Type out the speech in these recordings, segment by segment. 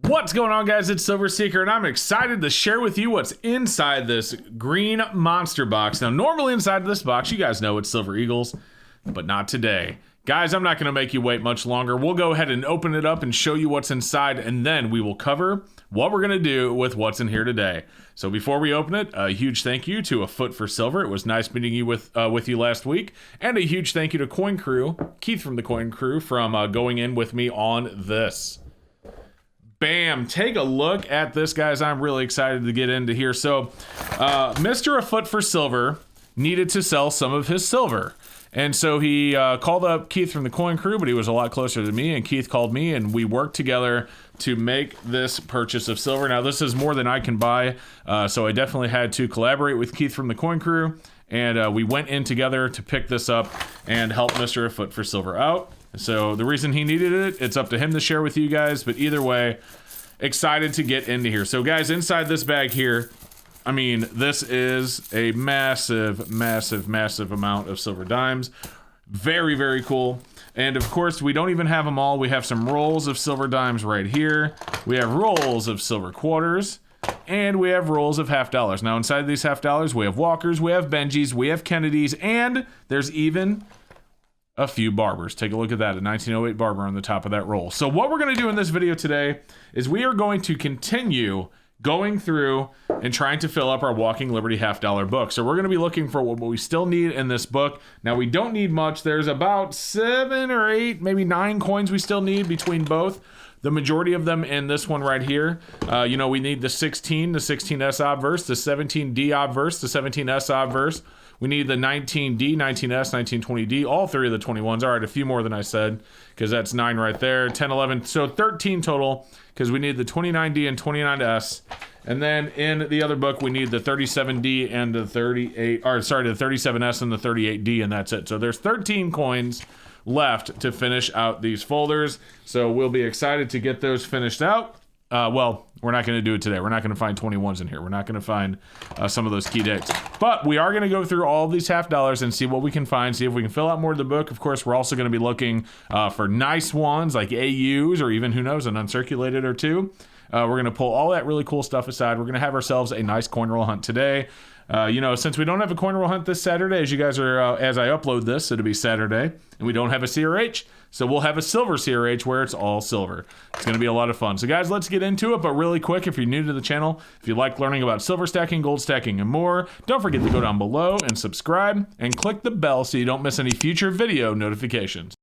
What's going on, guys? It's Silver Seeker, and I'm excited to share with you what's inside this green monster box. Now, normally inside of this box, you guys know it's Silver Eagles, but not today. Guys, I'm not going to make you wait much longer. We'll go ahead and open it up and show you what's inside, and then we will cover what we're going to do with what's in here today. So before we open it, a huge thank you to A Foot for Silver. It was nice meeting you with you last week. And a huge thank you to Coin Crew, Keith from the Coin Crew, from going in with me on this. Bam, take a look at this, guys. I'm really excited to get into here. So Mr. A Foot for Silver needed to sell some of his silver. And so he called up Keith from the Coin Crew, but he was a lot closer to me, and Keith called me, and we worked together to make this purchase of silver. Now, this is more than I can buy, so I definitely had to collaborate with Keith from the Coin Crew, and we went in together to pick this up and help Mr. A Foot for Silver out. So the reason he needed it, it's up to him to share with you guys, but either way, excited to get into here. So guys, inside this bag here, I mean, this is a massive, massive, massive amount of silver dimes. Very, very cool. And of course, we don't even have them all. We have some rolls of silver dimes right here. We have rolls of silver quarters. And we have rolls of $50. Now, inside these $50, we have Walkers, we have Benjis, we have Kennedys, and there's even a few Barbers. Take a look at that, a 1908 Barber on the top of that roll. So what we're going to do in this video today is we are going to continue going through and trying to fill up our Walking Liberty $50 book. So we're going to be looking for what we still need in this book. Now, we don't need much. There's about 7 or 8, maybe 9 coins we still need between both. The majority of them in this one right here. We need the 16S obverse, the 17D obverse, the 17S obverse. We need the 19D, 19S, 1920D, all 3 of the 21s. All right, a few more than I said, because that's 9 right there. 10, 11, so 13 total, because we need the 29D and 29S. And then in the other book, we need the 37D and the 37S and the 38D, and that's it. So there's 13 coins left to finish out these folders. So we'll be excited to get those finished out. Well, we're not going to do it today. We're not going to find 21s in here. We're not going to find some of those key dates. But we are going to go through all of these $50 and see what we can find, see if we can fill out more of the book. Of course, we're also going to be looking for nice ones like AUs, or even, who knows, an uncirculated or two. We're going to pull all that really cool stuff aside. We're going to have ourselves a nice coin roll hunt today. Since we don't have a coin roll hunt this Saturday, as you guys are, as I upload this, it'll be Saturday, and we don't have a CRH, so we'll have a silver CRH where it's all silver. It's going to be a lot of fun. So guys, let's get into it, but really quick, if you're new to the channel, if you like learning about silver stacking, gold stacking, and more, don't forget to go down below and subscribe, and click the bell so you don't miss any future video notifications.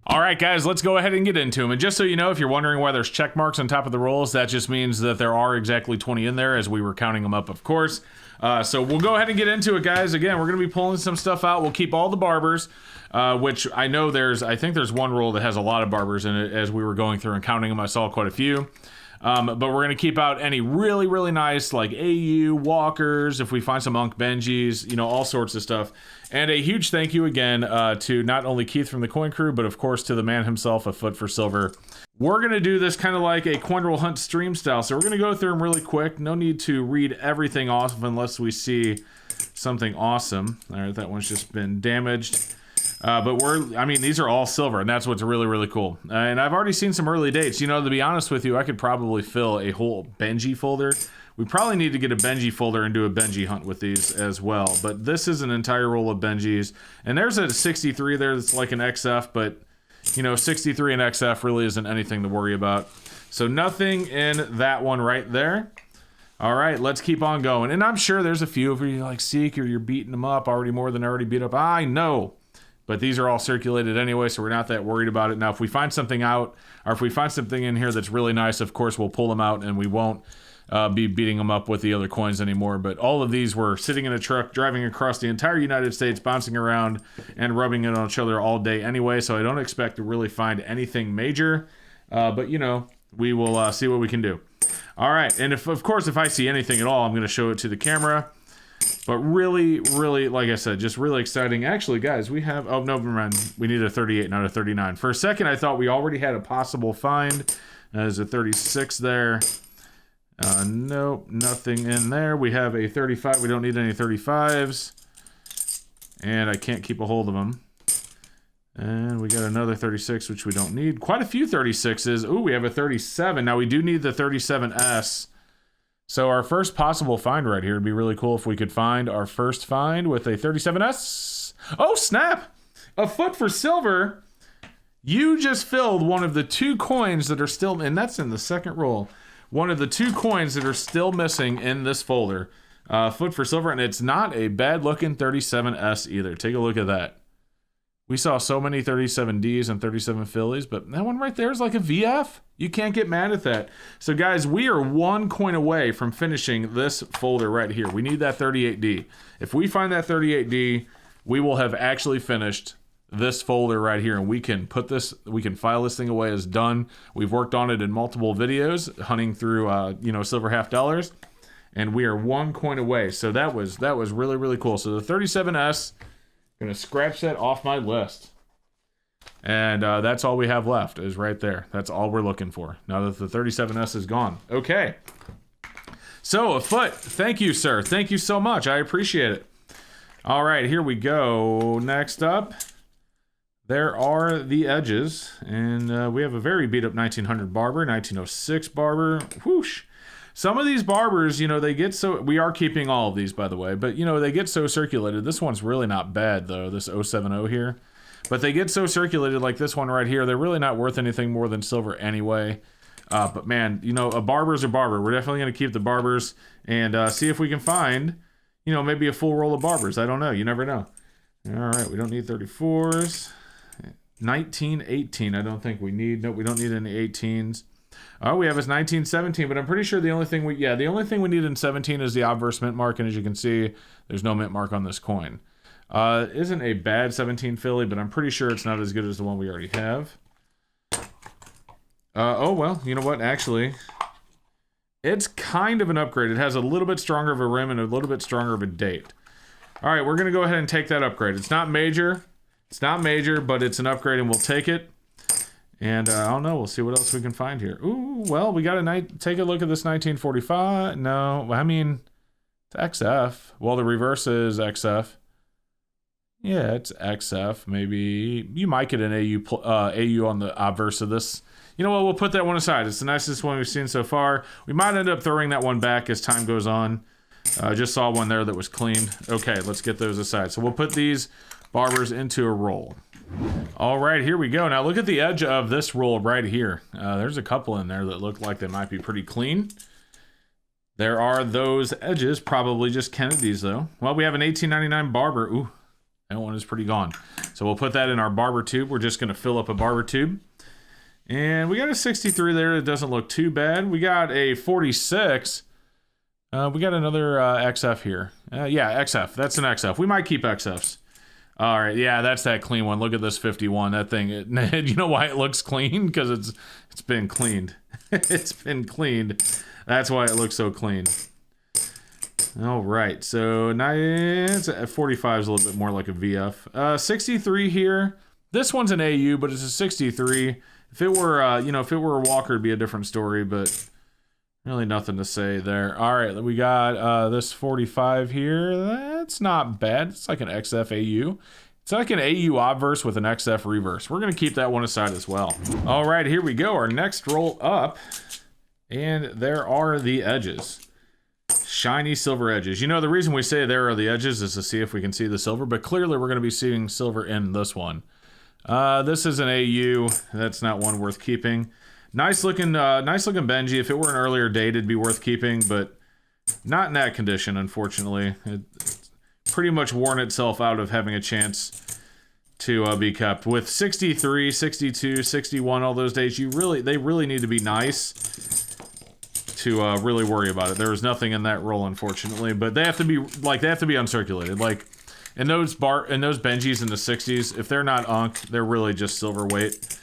All right, guys, let's go ahead and get into them. And just so you know, if you're wondering why there's check marks on top of the rolls, that just means that there are exactly 20 in there, as we were counting them up, of course. So we'll go ahead and get into it, guys. Again, we're going to be pulling some stuff out. We'll keep all the Barbers, which I know I think there's one roll that has a lot of Barbers in it. As we were going through and counting them, I saw quite a few. But we're going to keep out any really, really nice, like AU, Walkers, if we find some Unk Benjis, all sorts of stuff. And a huge thank you again to not only Keith from the Coin Crew, but of course to the man himself, A Foot for Silver. We're going to do this kind of like a coin roll hunt stream style. So we're going to go through them really quick. No need to read everything off unless we see something awesome. All right, that one's just been damaged. But these are all silver, and that's what's really, really cool. And I've already seen some early dates. To be honest with you, I could probably fill a whole Benji folder. We probably need to get a Benji folder and do a Benji hunt with these as well. But this is an entire roll of Benjis. And there's a 63 there that's like an XF, but 63 and XF really isn't anything to worry about. So nothing in that one right there. All right, let's keep on going. And I'm sure there's a few of you like Seek, or you're beating them up already more than already beat up. I know. But these are all circulated anyway, so we're not that worried about it. Now, if we find something out, or if we find something in here that's really nice, of course, we'll pull them out, and we won't be beating them up with the other coins anymore. But all of these were sitting in a truck, driving across the entire United States, bouncing around, and rubbing it on each other all day anyway, so I don't expect to really find anything major. But, we will see what we can do. All right, and of course, if I see anything at all, I'm going to show it to the camera. But really, really, like I said, just really exciting. Actually, guys, we have... Oh, no, never mind. We need a 38, not a 39. For a second, I thought we already had a possible find. There's a 36 there. Nope, nothing in there. We have a 35. We don't need any 35s. And I can't keep a hold of them. And we got another 36, which we don't need. Quite a few 36s. Ooh, we have a 37. Now, we do need the 37S. So our first possible find right here would be really cool if we could find our first find with a 37S. Oh, snap! A foot for silver. You just filled one of the 2 coins that are still, and that's in the second roll. One of the 2 coins that are still missing in this folder. Foot for silver, and it's not a bad-looking 37S either. Take a look at that. We saw so many 37Ds and 37 Phillies, but that one right there is like a VF. You can't get mad at that. So, guys, we are 1 coin away from finishing this folder right here. We need that 38D. If we find that 38D, we will have actually finished this folder right here, and we can file this thing away as done. We've worked on it in multiple videos, hunting through, silver half dollars, and we are 1 coin away. So that was really, really cool. So the 37S. Gonna scratch that off my list. And that's all we have left is right there. That's all we're looking for now that the 37S is gone. Okay. So, a foot. Thank you, sir. Thank you so much. I appreciate it. All right, here we go. Next up, there are the edges. And we have a very beat up 1900 Barber, 1906 Barber. Whoosh. Some of these Barbers, they get so... We are keeping all of these, by the way. But, they get so circulated. This one's really not bad, though, this 070 here. But they get so circulated like this one right here. They're really not worth anything more than silver anyway. But, man, a Barber's a Barber. We're definitely going to keep the Barbers and see if we can find, maybe a full roll of Barbers. I don't know. You never know. All right, we don't need 34s. 1918, I don't think we need. Nope, we don't need any 18s. Oh, we have is 1917, but I'm pretty sure the only thing we need in 17 is the obverse mint mark, and as you can see, there's no mint mark on this coin. Isn't a bad 17 Philly, but I'm pretty sure it's not as good as the one we already have. Oh, well, you know what? Actually, it's kind of an upgrade. It has a little bit stronger of a rim and a little bit stronger of a date. All right, we're going to go ahead and take that upgrade. It's not major. It's not major, but it's an upgrade, and we'll take it. And I don't know. We'll see what else we can find here. Ooh, well, we got to take a look at this 1945. No, I mean, it's XF. Well, the reverse is XF. Yeah, it's XF. Maybe you might get an AU on the obverse of this. You know what? We'll put that one aside. It's the nicest one we've seen so far. We might end up throwing that one back as time goes on. Just saw one there that was cleaned. Okay, let's get those aside. So we'll put these Barbers into a roll. All right, here we go. Now look at the edge of this roll right here. There's a couple in there that look like they might be pretty clean. There are those edges, probably just Kennedy's though. Well, we have an 1899 Barber. Ooh, that one is pretty gone. So we'll put that in our Barber tube. We're just going to fill up a Barber tube. And we got a 63 there. It doesn't look too bad. We got a 46. We got another XF here. Yeah, XF. That's an XF. We might keep XFs. All right, yeah, that's that clean one. Look at this 51. That thing, you know why it looks clean? Because it's been cleaned. It's been cleaned. That's why it looks so clean. All right, so nice. 45 is a little bit more like a VF. 63 here. This one's an AU, but it's a 63. If it were, if it were a Walker, it'd be a different story. But really nothing to say there. All right, we got this 45 here. That's not bad. It's like an XF AU. It's like an AU obverse with an XF reverse. We're going to keep that one aside as well. All right, here we go. Our next roll up. And there are the edges. Shiny silver edges. The reason we say there are the edges is to see if we can see the silver. But clearly we're going to be seeing silver in this one. This is an AU. That's not one worth keeping. Nice looking Benji. If it were an earlier date, it'd be worth keeping, but not in that condition, unfortunately. It's pretty much worn itself out of having a chance to be kept. With 63, 62, 61, all those dates, they really need to be nice to really worry about it. There was nothing in that roll, unfortunately, but they have to be uncirculated. Like in those Benjis in the 60s, if they're not unk, they're really just silver weight.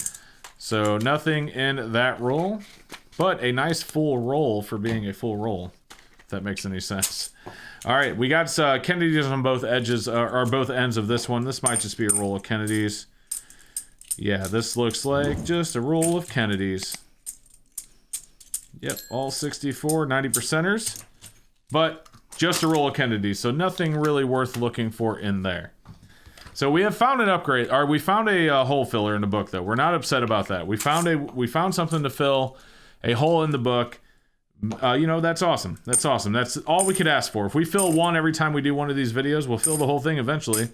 So nothing in that roll, but a nice full roll for being a full roll, if that makes any sense. All right, we got Kennedy's on both edges, or both ends of this one. This might just be a roll of Kennedy's. Yeah, this looks like just a roll of Kennedy's. Yep, all 64, 90%ers, but just a roll of Kennedy's, so nothing really worth looking for in there. So we have found an upgrade, or we found a hole filler in the book, though. We're not upset about that. We found something to fill a hole in the book. You know, that's awesome. That's awesome. That's all we could ask for. If we fill one every time we do one of these videos, we'll fill the whole thing eventually.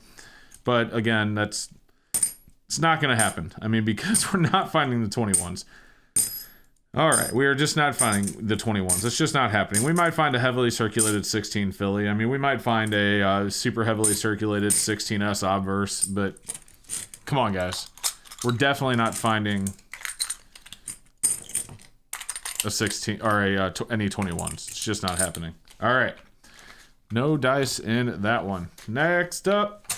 But again, it's not going to happen. I mean, because we're not finding the 21s. All right, we are just not finding the 21s. It's just not happening. We might find a heavily circulated 16 Philly. I mean, we might find a super heavily circulated 16S obverse, but come on, guys. We're definitely not finding a 16 or any 21s. It's just not happening. All right. No dice in that one. Next up,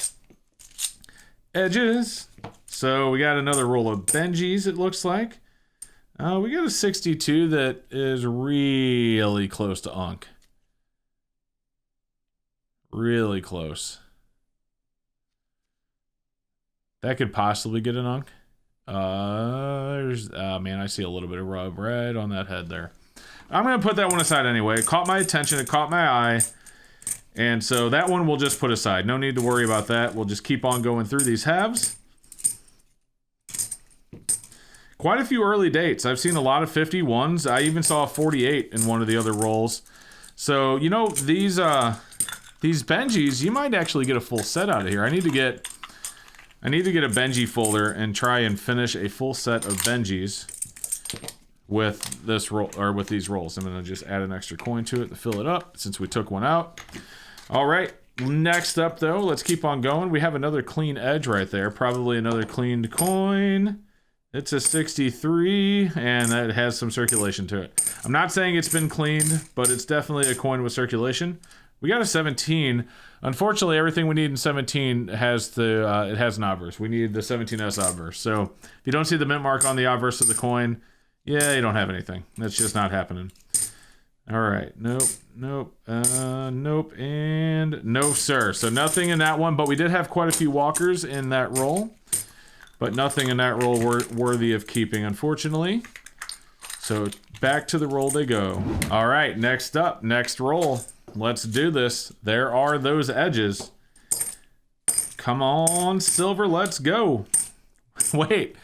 edges. So we got another roll of Benjis, it looks like. We got a 62 that is really close to Unk. Really close. That could possibly get an Unk. Man, I see a little bit of rub red on that head there. I'm going to put that one aside anyway. It caught my attention. It caught my eye. And so that one we'll just put aside. No need to worry about that. We'll just keep on going through these halves. Quite a few early dates. I've seen a lot of 51s. I even saw a 48 in one of the other rolls. So, you know, these Benjis, you might actually get a full set out of here. I need to get a Benji folder and try and finish a full set of Benjis with this roll, or with these rolls. I'm gonna just add an extra coin to it to fill it up since we took one out. All right, next up though, let's keep on going. We have another clean edge right there. Probably another cleaned coin. It's a 63, and that has some circulation to it. I'm not saying it's been cleaned, but it's definitely a coin with circulation. We got a 17. Unfortunately, everything we need in 17 has it has an obverse. We need the 17S obverse. So if you don't see the mint mark on the obverse of the coin, yeah, you don't have anything. That's just not happening. All right, nope, nope, nope, and no, sir. So nothing in that one, but we did have quite a few walkers in that roll. But nothing in that roll worthy of keeping, unfortunately. So back to the roll they go. All right, next up, next roll. Let's do this. There are those edges. Come on, silver, let's go. Wait,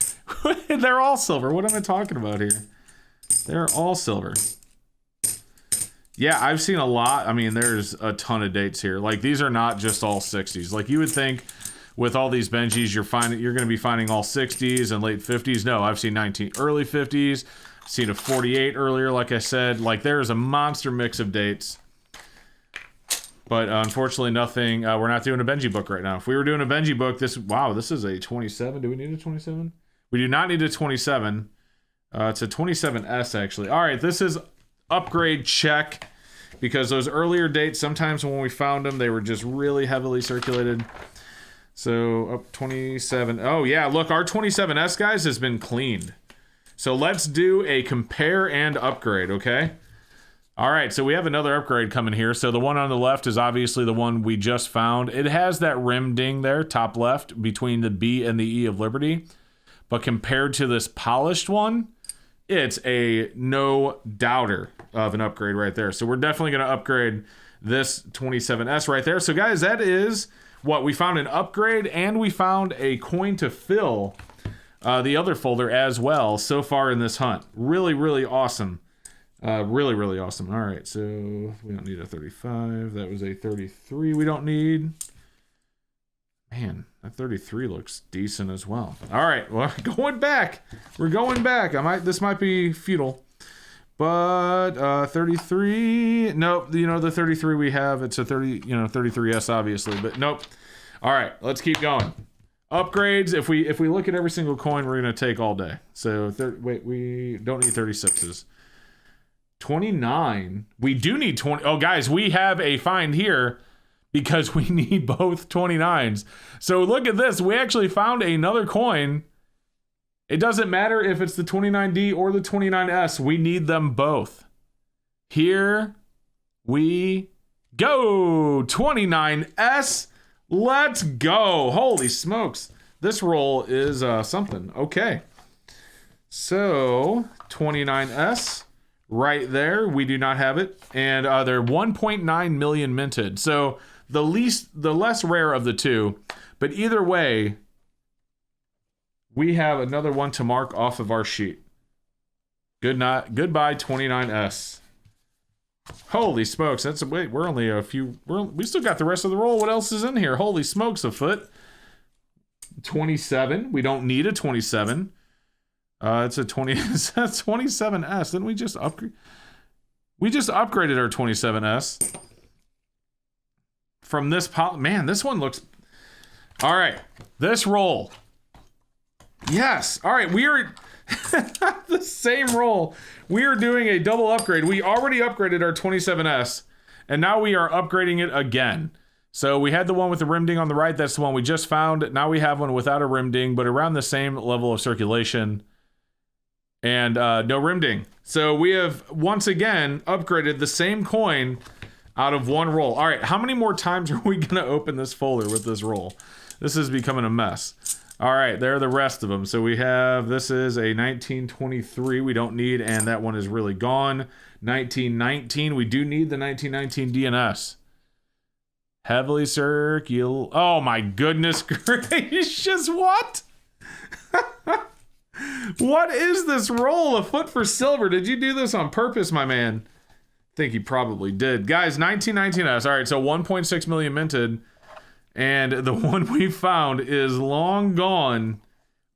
they're all silver. What am I talking about here? They're all silver. Yeah, I've seen a lot. I mean, there's a ton of dates here. Like, these are not just all 60s. Like, you would think with all these Benjis, you're going to be finding all 60s and late 50s. No, I've seen early 50s. I've seen a 48 earlier, like I said. Like, there's a monster mix of dates. But unfortunately, nothing. We're not doing a Benji book right now. If we were doing a Benji book, this is a 27. Do we need a 27? We do not need a 27. It's a 27S, actually. All right, this is upgrade check. Because those earlier dates, sometimes when we found them, they were just really heavily circulated. So up 27. Oh yeah, look, our 27S, guys, has been cleaned. So let's do a compare and upgrade, okay? All right, so we have another upgrade coming here. So the one on the left is obviously the one we just found. It has that rim ding there, top left, between the B and the E of Liberty. But compared to this polished one, it's a no doubter of an upgrade right there. So we're definitely going to upgrade this 27S right there. So guys, that is what we found, an upgrade, and we found a coin to fill the other folder as well so far in this hunt. Really, really awesome. Really, really awesome. All right, so we don't need a 35. That was a 33 we don't need. Man, that 33 looks decent as well. All right, well, going back. We're going back. This might be futile. But 33, nope, you know, the 33 we have, it's a 33S obviously, but nope. All right, let's keep going. Upgrades, if we look at every single coin, we're going to take all day. So we don't need 36s. 29, we do need 20. Oh, guys, we have a find here because we need both 29s. So look at this. We actually found another coin. It doesn't matter if it's the 29D or the 29S. We need them both. Here we go. 29S. Let's go. Holy smokes. This roll is something. Okay. So 29S right there. We do not have it. And they're 1.9 million minted. So the less rare of the two, But either way, we have another one to mark off of our sheet. Good night. Goodbye, 29S. Holy smokes. Wait, we're only a few. We still got the rest of the roll. What else is in here? Holy smokes, a foot. 27. We don't need a 27. It's a 20. It's a 27S. Didn't we just upgrade? We just upgraded our 27S. From this man, this one looks. All right. This roll. Yes. All right. We are the same roll. We are doing a double upgrade. We already upgraded our 27S, and now we are upgrading it again. So we had the one with the rim ding on the right. That's the one we just found. Now we have one without a rim ding, but around the same level of circulation, and no rim ding. So we have once again upgraded the same coin out of one roll. All right, how many more times are we gonna open this folder with this roll? This is becoming a mess. All right, there are the rest of them. So we have, this is a 1923 we don't need, and that one is really gone. 1919, we do need the 1919 DNS. Heavily circular. Oh my goodness gracious, what? What is this roll? A foot for silver. Did you do this on purpose, my man? I think he probably did. Guys, 1919S. All right, so 1.6 million minted. And the one we found is long gone,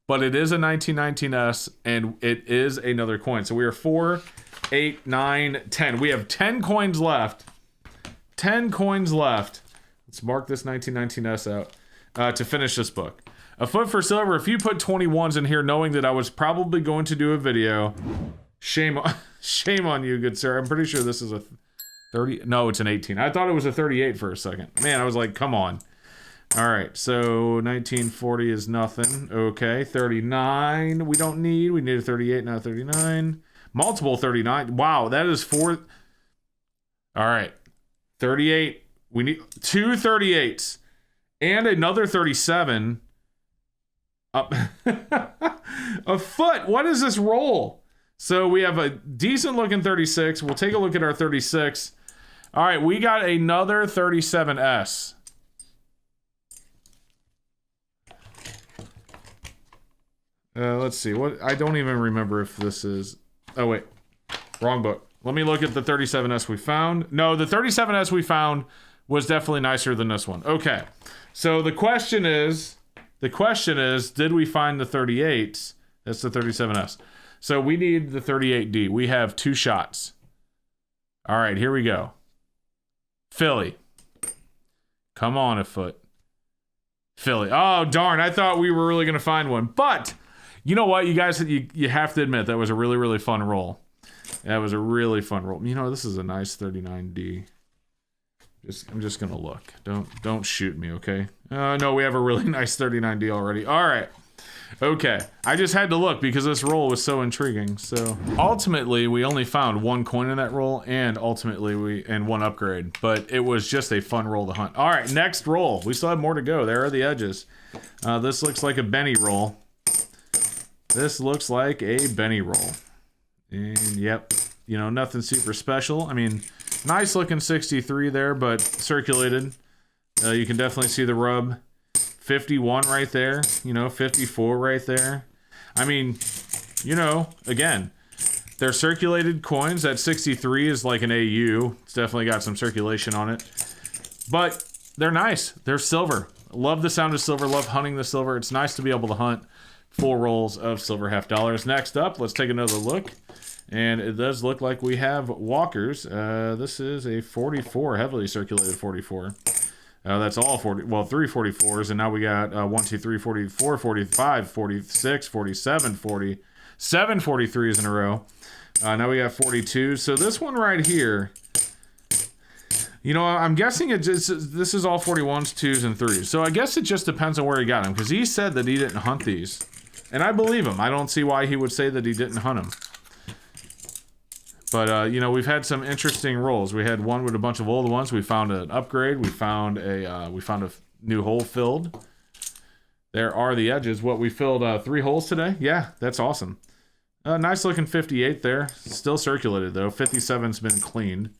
but it is a 1919S, and it is another coin. So we are 4, 8, 9, 10. We have 10 coins left. 10 coins left. Let's mark this 1919S out to finish this book. A foot for silver. If you put 21s in here knowing that I was probably going to do a video, shame on you, good sir. I'm pretty sure this is a 30. No, it's an 18. I thought it was a 38 for a second. Man, I was like, come on. All right, so 1940 is nothing. Okay, 39 we don't need. We need a 38, not a 39. Multiple 39. Wow, that is 4. All right, 38. We need 2 38s and another 37. Up a foot. What is this roll? So we have a decent looking 36. We'll take a look at our 36. All right, we got another 37S. Let's see. What? I don't even remember if this is... Oh, wait. Wrong book. Let me look at the 37S we found. No, the 37S we found was definitely nicer than this one. Okay. So the question is, did we find the 38s? That's the 37S. So we need the 38D. We have 2 shots. All right, here we go. Philly. Come on, a foot. Philly. Oh, darn. I thought we were really going to find one. But... you know what, you guys, you have to admit that was a really, really fun roll. That was a really fun roll. You know, this is a nice 39D. I'm just gonna look. Don't shoot me, okay? No, we have a really nice 39D already. All right. Okay. I just had to look because this roll was so intriguing. So ultimately, we only found 1 coin in that roll, and ultimately and 1 upgrade. But it was just a fun roll to hunt. All right, next roll. We still have more to go. There are the edges. This looks like a Benny roll. This looks like a Benny roll. And yep, you know, nothing super special. I mean, nice looking 63 there, but circulated. You can definitely see the rub. 51 right there, you know, 54 right there. I mean, you know, again, they're circulated coins. That 63 is like an AU. It's definitely got some circulation on it. But they're nice. They're silver. Love the sound of silver. Love hunting the silver. It's nice to be able to hunt full rolls of silver half dollars. Next up, let's take another look. And it does look like we have Walkers. This is a 44, heavily circulated 44. That's all 40, well, 3 44s, and now we got 1, 2, 3, 44, 45, 46, 47, 40, 7 43s in a row. Now we got 42. So this one right here, you know, I'm guessing this is all 41s, 2s, and 3s. So I guess it just depends on where he got them, because he said that he didn't hunt these. And I believe him. I don't see why he would say that he didn't hunt them. But, you know, we've had some interesting rolls. We had one with a bunch of old ones. We found an upgrade. We found a new hole filled. There are the edges. What, we filled 3 holes today? Yeah, that's awesome. Nice looking 58 there. Still circulated, though. 57's been cleaned.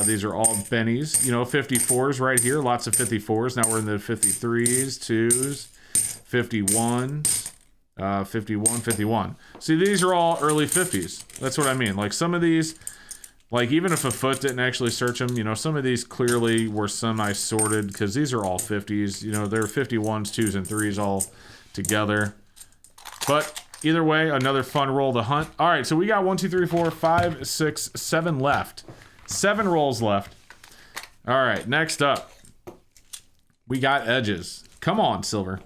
These are all Bennies. You know, 54s right here. Lots of 54s. Now we're in the 53s, 2s, 51s, 51, 51. See, these are all early 50s. That's what I mean. Like some of these, like even if a foot didn't actually search them, you know, some of these clearly were semi-sorted because these are all 50s. You know, they're 51s, 2s, and 3s all together. But either way, another fun roll to hunt. All right, so we got 1, 2, 3, 4, 5, 6, 7 left. 7 rolls left. All right, next up, we got edges. Come on, silver.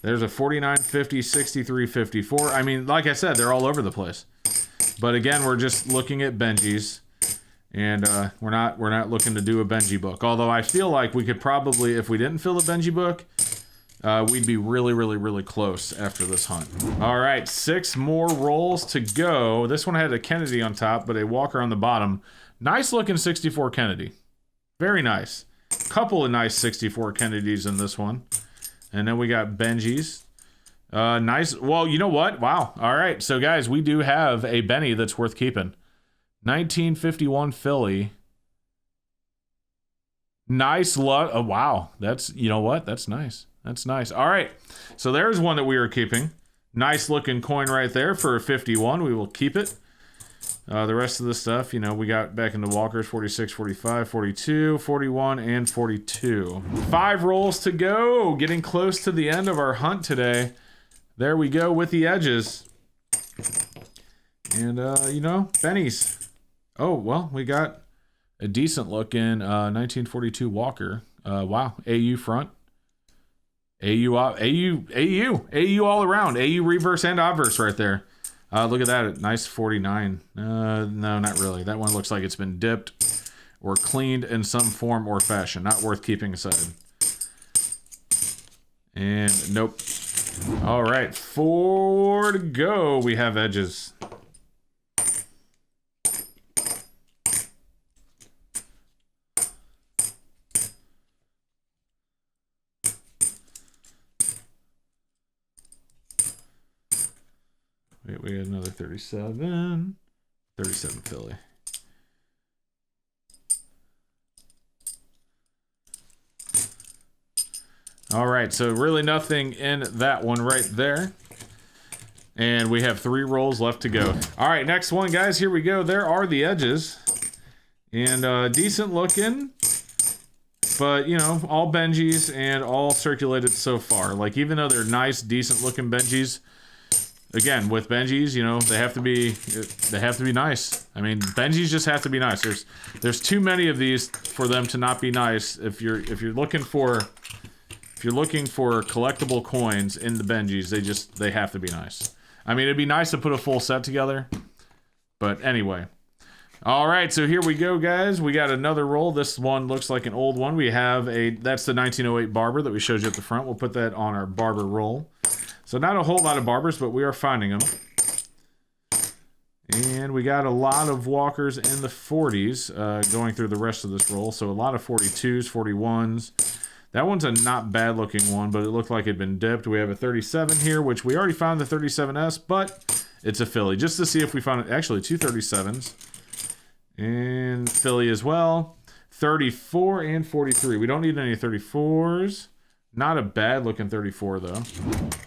There's a 49, 50, 63, 54. I mean, like I said, they're all over the place. But again, we're just looking at Benjis, and we're not looking to do a Benji book. Although I feel like we could probably, if we didn't fill a Benji book, we'd be really, really, really close after this hunt. All right, 6 more rolls to go. This one had a Kennedy on top, but a Walker on the bottom. Nice looking 64 Kennedy. Very nice. Couple of nice 64 Kennedys in this one. And then we got Benjis. Nice. Well, you know what? Wow. All right. So, guys, we do have a Benny that's worth keeping. 1951 Philly. Nice luck. Oh, wow. That's, you know what? That's nice. That's nice. All right. So, there's one that we are keeping. Nice looking coin right there for a 51. We will keep it. The rest of the stuff, you know, we got back into Walkers, 46, 45, 42, 41, and 42. 5 rolls to go. Getting close to the end of our hunt today. There we go with the edges. And, you know, Bennies. Oh, well, we got a decent looking 1942 Walker. Wow, AU front. AU all around. AU reverse and obverse right there. Look at that, nice 49. No, not really. That one looks like it's been dipped or cleaned in some form or fashion. Not worth keeping aside. And nope. All right, 4 to go. We have edges. Wait, we had another 37. 37 Philly. All right, so really nothing in that one right there. And we have 3 rolls left to go. All right, next one, guys. Here we go. There are the edges. And decent looking. But, you know, all Benjis and all circulated so far. Like, even though they're nice, decent looking Benjis, again, with Benjis, you know, they have to be nice. I mean, Benjis just have to be nice. There's too many of these for them to not be nice. If you're looking for collectible coins in the Benjis, they have to be nice. I mean, it'd be nice to put a full set together, but anyway. All right, so here we go, guys. We got another roll. This one looks like an old one. We have that's the 1908 Barber that we showed you at the front. We'll put that on our Barber roll. So not a whole lot of Barbers, but we are finding them. And we got a lot of Walkers in the 40s going through the rest of this roll. So a lot of 42s, 41s. That one's a not bad looking one, but it looked like it'd been dipped. We have a 37 here, which we already found the 37S, but it's a Philly. Just to see if we found it. Actually, 2 37s. And Philly as well. 34 and 43. We don't need any 34s. Not a bad looking 34 though.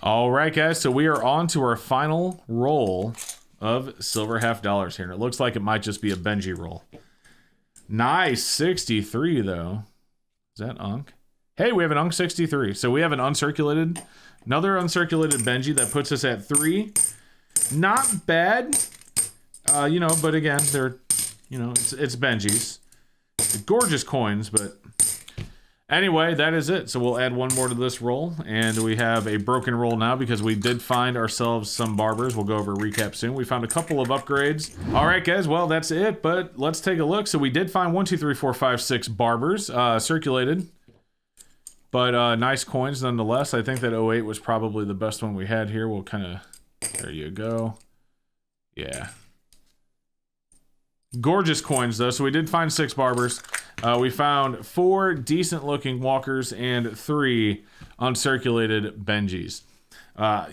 All right, guys. So we are on to our final roll of silver half dollars here. And it looks like it might just be a Benji roll. Nice 63 though. Is that Unk? Hey, we have an Unk 63. So we have another uncirculated Benji that puts us at 3. Not bad. You know, but again, they're, you know, it's Benjis. Gorgeous coins, but anyway, that is it. So we'll add one more to this roll, and we have a broken roll now because we did find ourselves some Barbers. We'll go over a recap soon. We found a couple of upgrades. All right, guys, well, that's it, but let's take a look. So we did find 1, 2, 3, 4, 5, 6 Barbers circulated, but nice coins nonetheless. I think that 08 was probably the best one we had here. We'll kind of, there you go. Yeah. Gorgeous coins, though. So we did find 6 Barbers. We found 4 decent-looking Walkers and 3 uncirculated Benjis.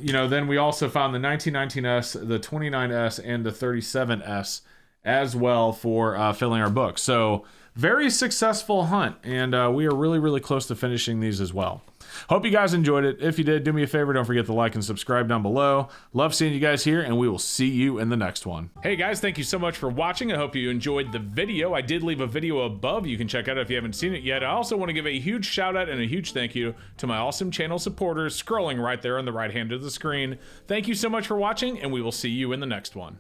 You know, then we also found the 1919S, the 29S, and the 37S as well for filling our book. So very successful hunt, and we are really, really close to finishing these as well. Hope you guys enjoyed it. If you did, do me a favor, don't forget to like and subscribe down below. Love seeing you guys here, and we will see you in the next one. Hey guys, thank you so much for watching. I hope you enjoyed the video. I did leave a video above you can check out if you haven't seen it yet. I also want to give a huge shout out and a huge thank you to my awesome channel supporters scrolling right there on the right hand of the screen. Thank you so much for watching, and we will see you in the next one.